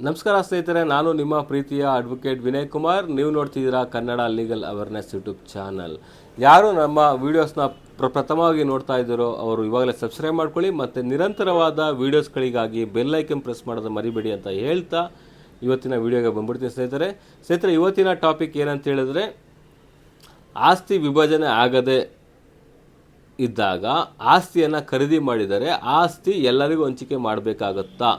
ನಮಸ್ಕಾರ ಸ್ನೇಹಿತರೆ, ನಾನು ನಿಮ್ಮ ಪ್ರೀತಿಯ ಅಡ್ವೊಕೇಟ್ ವಿನಯ್ ಕುಮಾರ್. ನೀವು ನೋಡ್ತಿದ್ದೀರಾ Kannada legal awareness YouTube channel. ಯಾರು ನಮ್ಮ ವೀಡಿಯೋಸ್ನ ಪ್ರಥಮವಾಗಿ ನೋಡ್ತಾ ಇದ್ದಾರೋ ಅವರು ಇವಾಗಲೇ ಸಬ್ಸ್ಕ್ರೈಬ್ ಮಾಡ್ಕೊಳ್ಳಿ ಮತ್ತು ನಿರಂತರವಾದ ವೀಡಿಯೋಸ್ಗಳಿಗಾಗಿ ಬೆಲ್ ಐಕನ್ ಪ್ರೆಸ್ ಮಾಡೋದು ಮರಿಬೇಡಿ ಅಂತ ಹೇಳ್ತಾ ಇವತ್ತಿನ ವೀಡಿಯೋಗೆ ಬಂದ್ಬಿಡ್ತೀನಿ ಸ್ನೇಹಿತರೆ. ಇವತ್ತಿನ ಟಾಪಿಕ್ ಏನಂತ ಹೇಳಿದ್ರೆ, ಆಸ್ತಿ ವಿಭಜನೆ ಆಗದೆ ಇದ್ದಾಗ ಆಸ್ತಿಯನ್ನು ಖರೀದಿ ಮಾಡಿದರೆ ಆಸ್ತಿ ಎಲ್ಲರಿಗೂ ಹಂಚಿಕೆ ಮಾಡಬೇಕಾಗತ್ತಾ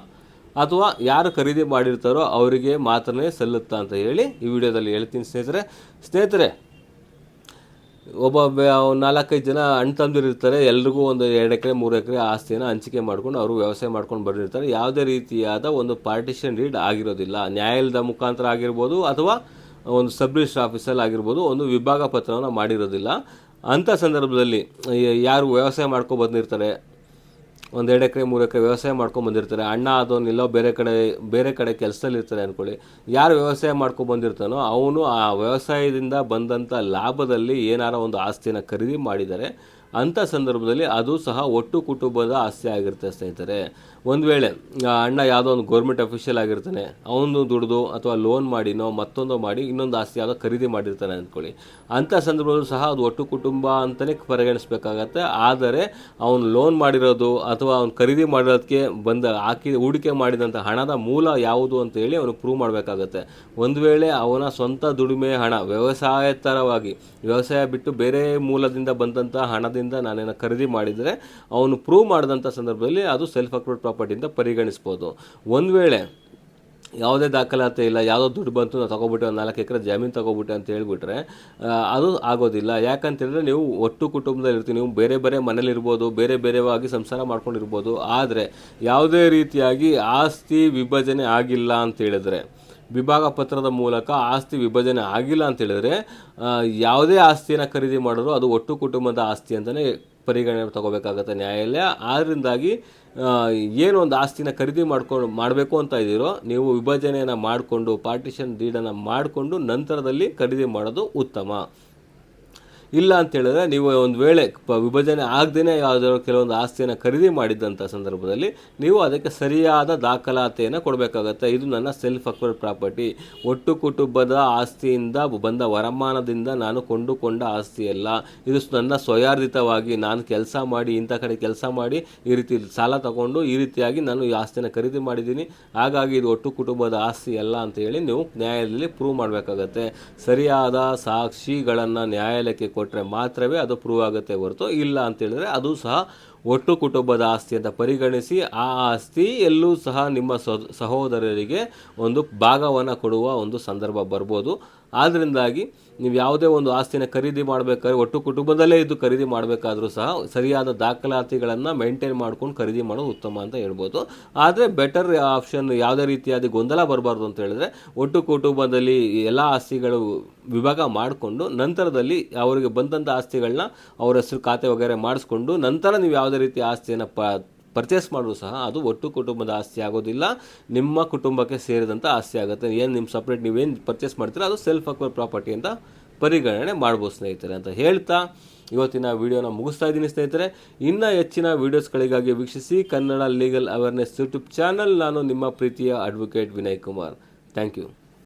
ಅಥವಾ ಯಾರು ಖರೀದಿ ಮಾಡಿರ್ತಾರೋ ಅವರಿಗೆ ಮಾತ್ರನೇ ಸಲ್ಲುತ್ತಾ ಅಂತ ಹೇಳಿ ಈ ವಿಡಿಯೋದಲ್ಲಿ ಹೇಳ್ತೀನಿ ಸ್ನೇಹಿತರೆ. ಒಬ್ಬ 4-5 ಜನ ಅಣ್ಣ ತಮ್ಮದಿರಿರ್ತಾರೆ. ಎಲ್ರಿಗೂ ಒಂದು 2 ಎಕರೆ 3 ಎಕರೆ ಆಸ್ತಿಯನ್ನು ಹಂಚಿಕೆ ಮಾಡ್ಕೊಂಡು ಅವರು ವ್ಯವಸಾಯ ಮಾಡ್ಕೊಂಡು ಬಂದಿರ್ತಾರೆ. ಯಾವುದೇ ರೀತಿಯಾದ ಒಂದು ಪಾರ್ಟಿಷನ್ ಡೀಡ್ ಆಗಿರೋದಿಲ್ಲ. ನ್ಯಾಯಾಲಯದ ಮುಖಾಂತರ ಆಗಿರ್ಬೋದು ಅಥವಾ ಒಂದು ಸಬ್ ರಿಜಿಸ್ಟ್ರ್ ಆಫೀಸಲ್ಲಿ ಆಗಿರ್ಬೋದು, ಒಂದು ವಿಭಾಗ ಪತ್ರವನ್ನು ಮಾಡಿರೋದಿಲ್ಲ. ಅಂಥ ಸಂದರ್ಭದಲ್ಲಿ ಯಾರು ವ್ಯವಸಾಯ ಮಾಡ್ಕೊಂಡು ಬಂದಿರ್ತಾರೆ, 1-2 ಎಕರೆ 3 ಎಕರೆ ವ್ಯವಸಾಯ ಮಾಡ್ಕೊಂಡು ಬಂದಿರ್ತಾರೆ, ಅಣ್ಣ ಅದನ್ನೆಲ್ಲೋ ಬೇರೆ ಕಡೆ ಕೆಲಸದಲ್ಲಿ ಇರ್ತಾರೆ ಅಂದ್ಕೊಳ್ಳಿ. ಯಾರು ವ್ಯವಸಾಯ ಮಾಡ್ಕೊಂಡು ಬಂದಿರ್ತಾನೋ ಅವನು ಆ ವ್ಯವಸಾಯದಿಂದ ಬಂದಂಥ ಲಾಭದಲ್ಲಿ ಏನಾರ ಒಂದು ಆಸ್ತಿಯನ್ನು ಖರೀದಿ ಮಾಡಿದರೆ ಅಂಥ ಸಂದರ್ಭದಲ್ಲಿ ಅದು ಸಹ ಒಟ್ಟು ಕುಟುಂಬದ ಆಸ್ತಿ ಆಗಿರುತ್ತೆ ಸ್ನೇಹಿತರೆ. ಒಂದು ವೇಳೆ ಅಣ್ಣ ಯಾವುದೋ ಒಂದು ಗೌರ್ಮೆಂಟ್ ಅಫಿಷಿಯಲ್ ಆಗಿರ್ತಾನೆ, ಅವನು ದುಡಿದು ಅಥವಾ ಲೋನ್ ಮಾಡಿನೋ ಮತ್ತೊಂದು ಮಾಡಿ ಇನ್ನೊಂದು ಆಸ್ತಿ ಯಾವುದೋ ಖರೀದಿ ಮಾಡಿರ್ತಾನೆ ಅಂದ್ಕೊಳ್ಳಿ. ಅಂಥ ಸಂದರ್ಭದಲ್ಲೂ ಸಹ ಅದು ಒಟ್ಟು ಕುಟುಂಬ ಅಂತಲೇ ಪರಿಗಣಿಸಬೇಕಾಗತ್ತೆ. ಆದರೆ ಅವನು ಲೋನ್ ಮಾಡಿರೋದು ಅಥವಾ ಅವನು ಖರೀದಿ ಮಾಡಿರೋದಕ್ಕೆ ಹೂಡಿಕೆ ಮಾಡಿದಂಥ ಹಣದ ಮೂಲ ಯಾವುದು ಅಂತೇಳಿ ಅವನು ಪ್ರೂವ್ ಮಾಡಬೇಕಾಗತ್ತೆ. ಒಂದು ವೇಳೆ ಅವನ ಸ್ವಂತ ದುಡಿಮೆ ಹಣ ವ್ಯವಸಾಯೇತರವಾಗಿ ವ್ಯವಸಾಯ ಬಿಟ್ಟು ಬೇರೆ ಮೂಲದಿಂದ ಬಂದಂಥ ಹಣದಿಂದ ನಾನೇನೋ ಖರೀದಿ ಮಾಡಿದರೆ ಅವನು ಪ್ರೂವ್ ಮಾಡಿದಂಥ ಸಂದರ್ಭದಲ್ಲಿ ಅದು ಸೆಲ್ಫ್ ಅಕ್ರೂಡ್ ಪ್ರಾಪರ್ಟಿಯಿಂದ ಪರಿಗಣಿಸ್ಬೋದು. ಒಂದು ವೇಳೆ ಯಾವುದೇ ದಾಖಲಾತಿ ಇಲ್ಲ, ಯಾವುದೋ ದುಡ್ಡು ಬಂತು ನಾವು ತೊಗೊಬಿಟ್ಟೆ, 4 ಎಕರೆ ಜಮೀನು ತೊಗೊಬಿಟ್ಟೆ ಅಂತ ಹೇಳ್ಬಿಟ್ರೆ ಅದು ಆಗೋದಿಲ್ಲ. ಯಾಕಂತೇಳಿದ್ರೆ ನೀವು ಒಟ್ಟು ಕುಟುಂಬದಲ್ಲಿ ಇರ್ತೀವಿ, ನೀವು ಬೇರೆ ಬೇರೆ ಮನೇಲಿರ್ಬೋದು, ಬೇರೆವಾಗಿ ಸಂಸಾರ ಮಾಡ್ಕೊಂಡಿರ್ಬೋದು. ಆದರೆ ಯಾವುದೇ ರೀತಿಯಾಗಿ ಆಸ್ತಿ ವಿಭಜನೆ ಆಗಿಲ್ಲ ಅಂತೇಳಿದ್ರೆ, ವಿಭಾಗ ಪತ್ರದ ಮೂಲಕ ಆಸ್ತಿ ವಿಭಜನೆ ಆಗಿಲ್ಲ ಅಂತೇಳಿದ್ರೆ ಯಾವುದೇ ಆಸ್ತಿಯನ್ನು ಖರೀದಿ ಮಾಡಿದ್ರು ಅದು ಒಟ್ಟು ಕುಟುಂಬದ ಆಸ್ತಿ ಅಂತಲೇ ಪರಿಗಣನೆ ತಗೋಬೇಕಾಗತ್ತೆ ನ್ಯಾಯಾಲಯ. ಆದ್ದರಿಂದಾಗಿ ಏನು ಒಂದು ಆಸ್ತಿನ ಖರೀದಿ ಮಾಡಬೇಕು ಅಂತ ಇದ್ದೀರೋ ನೀವು ವಿಭಜನೆಯನ್ನು ಮಾಡಿಕೊಂಡು ಪಾರ್ಟಿಷನ್ ಡೀಡನ್ನು ಮಾಡಿಕೊಂಡು ನಂತರದಲ್ಲಿ ಖರೀದಿ ಮಾಡೋದು ಉತ್ತಮ. ಇಲ್ಲ ಅಂತೇಳಿದ್ರೆ ನೀವು ಒಂದು ವೇಳೆ ವಿಭಜನೆ ಆಗದೇ ಯಾವುದಾದ್ರು ಕೆಲವೊಂದು ಆಸ್ತಿಯನ್ನು ಖರೀದಿ ಮಾಡಿದ್ದಂಥ ಸಂದರ್ಭದಲ್ಲಿ ನೀವು ಅದಕ್ಕೆ ಸರಿಯಾದ ದಾಖಲಾತಿಯನ್ನು ಕೊಡಬೇಕಾಗತ್ತೆ. ಇದು ನನ್ನ ಸೆಲ್ಫ್ ಅಕ್ವೈರ್ಡ್ ಪ್ರಾಪರ್ಟಿ, ಒಟ್ಟು ಕುಟುಂಬದ ಆಸ್ತಿಯಿಂದ ಬಂದ ವರಮಾನದಿಂದ ನಾನು ಕೊಂಡುಕೊಂಡ ಆಸ್ತಿಯಲ್ಲ, ಇದು ನನ್ನ ಸ್ವಯಾರ್ಜಿತವಾಗಿ ನಾನು ಕೆಲಸ ಮಾಡಿ ಇಂಥ ಕಡೆ ಕೆಲಸ ಮಾಡಿ ಈ ರೀತಿ ಸಾಲ ತಗೊಂಡು ಈ ರೀತಿಯಾಗಿ ನಾನು ಈ ಆಸ್ತಿಯನ್ನು ಖರೀದಿ ಮಾಡಿದ್ದೀನಿ, ಹಾಗಾಗಿ ಇದು ಒಟ್ಟು ಕುಟುಂಬದ ಆಸ್ತಿ ಅಲ್ಲ ಅಂತ ಹೇಳಿ ನೀವು ನ್ಯಾಯಾಲಯದಲ್ಲಿ ಪ್ರೂವ್ ಮಾಡಬೇಕಾಗತ್ತೆ. ಸರಿಯಾದ ಸಾಕ್ಷಿಗಳನ್ನು ನ್ಯಾಯಾಲಯಕ್ಕೆ ಕೊಟ್ಟರೆ ಮಾತ್ರವೇ ಅದು ಪ್ರೂವ್ ಆಗುತ್ತೆ ಹೊರತು ಇಲ್ಲ ಅಂತೇಳಿದ್ರೆ ಅದು ಸಹ ಒಟ್ಟು ಕುಟುಂಬದ ಆಸ್ತಿ ಅಂತ ಪರಿಗಣಿಸಿ ಆ ಆಸ್ತಿ ಎಲ್ಲೂ ಸಹ ನಿಮ್ಮ ಸಹೋದರರಿಗೆ ಒಂದು ಭಾಗವನ್ನು ಕೊಡುವ ಒಂದು ಸಂದರ್ಭ ಬರ್ಬೋದು. ಆದ್ದರಿಂದಾಗಿ ನೀವು ಯಾವುದೇ ಒಂದು ಆಸ್ತಿನ ಖರೀದಿ ಮಾಡಬೇಕಾದ್ರೆ ಒಟ್ಟು ಕುಟುಂಬದಲ್ಲೇ ಇದ್ದು ಖರೀದಿ ಮಾಡಬೇಕಾದ್ರೂ ಸಹ ಸರಿಯಾದ ದಾಖಲಾತಿಗಳನ್ನು ಮೇಂಟೈನ್ ಮಾಡ್ಕೊಂಡು ಖರೀದಿ ಮಾಡೋದು ಉತ್ತಮ ಅಂತ ಹೇಳ್ಬೋದು. ಆದರೆ ಬೆಟರ್ ಆಪ್ಷನ್ ಯಾವುದೇ ರೀತಿಯಾದ ಗೊಂದಲ ಬರಬಾರ್ದು ಅಂತ ಹೇಳಿದ್ರೆ ಒಟ್ಟು ಕುಟುಂಬದಲ್ಲಿ ಎಲ್ಲ ಆಸ್ತಿಗಳು ವಿಭಾಗ ಮಾಡಿಕೊಂಡು ನಂತರದಲ್ಲಿ ಅವರಿಗೆ ಬಂದಂಥ ಆಸ್ತಿಗಳನ್ನ ಅವ್ರ ಹೆಸರು ಖಾತೆ ವಗೈರೆ ಮಾಡಿಸ್ಕೊಂಡು ನಂತರ ನೀವು ಯಾವುದೇ ರೀತಿ ಆಸ್ತಿಯನ್ನು ಪರ್ಚೇಸ್ ಮಾಡೋದು ಸಹ ಅದು ಒಟ್ಟು ಕುಟುಂಬದ ಆಸ್ತಿ ಆಗೋದಿಲ್ಲ, ನಿಮ್ಮ ಕುಟುಂಬಕ್ಕೆ ಸೇರಿದಂಥ ಆಸ್ತಿ ಆಗುತ್ತೆ. ಏನು ನಿಮ್ಮ ಸಪ್ರೇಟ್ ನೀವೇನು ಪರ್ಚೇಸ್ ಮಾಡ್ತೀರ ಅದು ಸೆಲ್ಫ್ ಅಕ್ವೈರ್ಡ್ ಪ್ರಾಪರ್ಟಿ ಅಂತ ಪರಿಗಣನೆ ಮಾಡ್ಬೋದು ಸ್ನೇಹಿತರೆ ಅಂತ ಹೇಳ್ತಾ ಇವತ್ತಿನ ವಿಡಿಯೋನ ಮುಗಿಸ್ತಾ ಇದ್ದೀನಿ ಸ್ನೇಹಿತರೆ. ಇನ್ನೂ ಹೆಚ್ಚಿನ ವೀಡಿಯೋಸ್ಗಳಿಗಾಗಿ ವೀಕ್ಷಿಸಿ Kannada legal awareness YouTube channel. ನಾನು ನಿಮ್ಮ ಪ್ರೀತಿಯ advocate Vinay Kumar. Thank you.